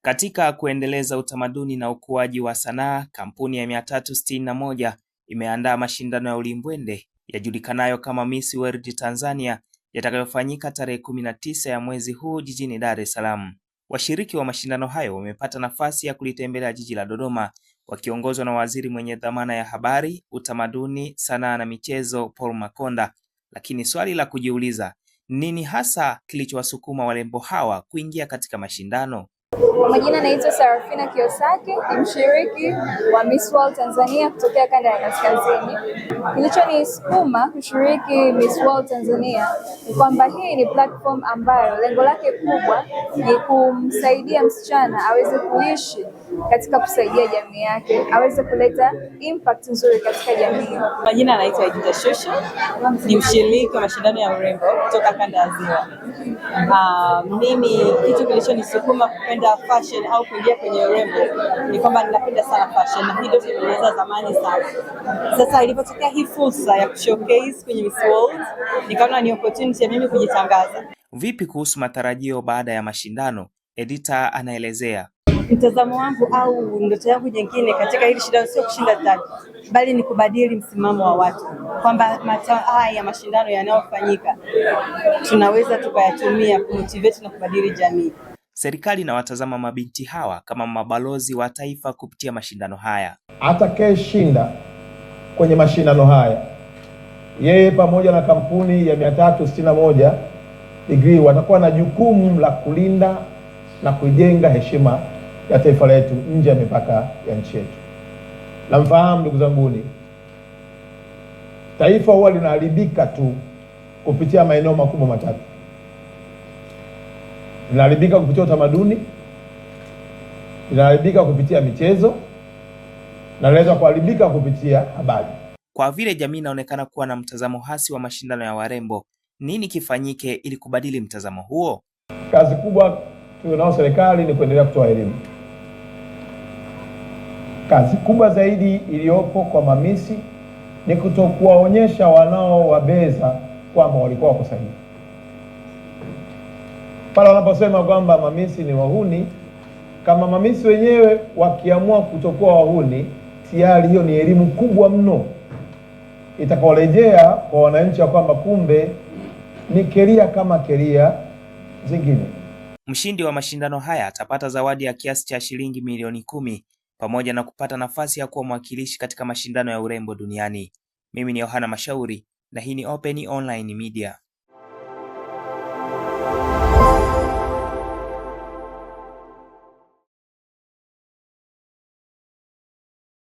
Katika kuendeleza utamaduni na ukuaji wa sanaa, kampuni ya 361 imeandaa mashindano ya ulimbwende yajulikanayo kama Miss World Tanzania yatakayofanyika tarehe 19 ya mwezi huu jijini Dar es Salaam. Washiriki wa mashindano hayo wamepata nafasi ya kulitembelea jiji la Dodoma wakiongozwa na waziri mwenye dhamana ya habari, utamaduni, sanaa na michezo Paul Makonda. Lakini swali la kujiuliza, nini hasa kilichowasukuma warembo hawa kuingia katika mashindano? Kwa majina naitwa Sarafina Kiyosaki, ni mshiriki wa Miss World Tanzania kutokea kanda ya kaskazini. Kilichonisukuma kushiriki Miss World Tanzania ni kwamba hii ni platform ambayo lengo lake kubwa ni kumsaidia msichana aweze kuishi katika kusaidia jamii yake, aweze kuleta impact nzuri katika jamii. Majina naitwa Edita Shusho, ni mshiriki wa mashindano ya urembo kutoka kanda ya Ziwa. Mimi kitu kilichonisukuma kupenda fashion au kuingia kwenye urembo ni kwamba ninapenda sana fashion na hilo tumeeleza zamani sana. Sasa ilipotokea hii fursa ya kushowcase kwenye Miss World, nikaona ni opportunity ya mimi kujitangaza. Vipi kuhusu matarajio baada ya mashindano? Edita anaelezea. Mtazamo wangu au ndoto yangu nyingine katika hili shindano sio kushinda taji, bali ni kubadili msimamo wa watu, kwamba haya ya mashindano yanayofanyika tunaweza tukayatumia kumotivate na kubadili jamii. Serikali inawatazama mabinti hawa kama mabalozi wa taifa kupitia mashindano haya. Atakayeshinda kwenye mashindano haya, yeye pamoja na kampuni ya 361 degree watakuwa na jukumu la kulinda na kujenga heshima ya taifa letu nje ya mipaka ya nchi yetu. Na mfahamu ndugu zanguni, taifa huwa linaharibika tu kupitia maeneo makubwa matatu. Linaharibika kupitia utamaduni, linaharibika kupitia michezo, na linaweza kuharibika kupitia habari. Kwa vile jamii inaonekana kuwa na mtazamo hasi wa mashindano ya warembo, nini kifanyike ili kubadili mtazamo huo? Kazi kubwa tunao serikali ni kuendelea kutoa elimu. Kazi kubwa zaidi iliyopo kwa mamisi ni kutokuwaonyesha wanaowabeza kwamba walikuwa wako sahihi. Pale wanaposema kwamba mamisi ni wahuni, kama mamisi wenyewe wakiamua kutokuwa wahuni, tayari hiyo ni elimu kubwa mno itakaorejea kwa wananchi wa kwamba kumbe ni keria kama keria zingine. Mshindi wa mashindano haya atapata zawadi ya kiasi cha shilingi milioni 10 pamoja na kupata nafasi ya kuwa mwakilishi katika mashindano ya urembo duniani. Mimi ni Yohana Mashauri na hii ni Open Online Media.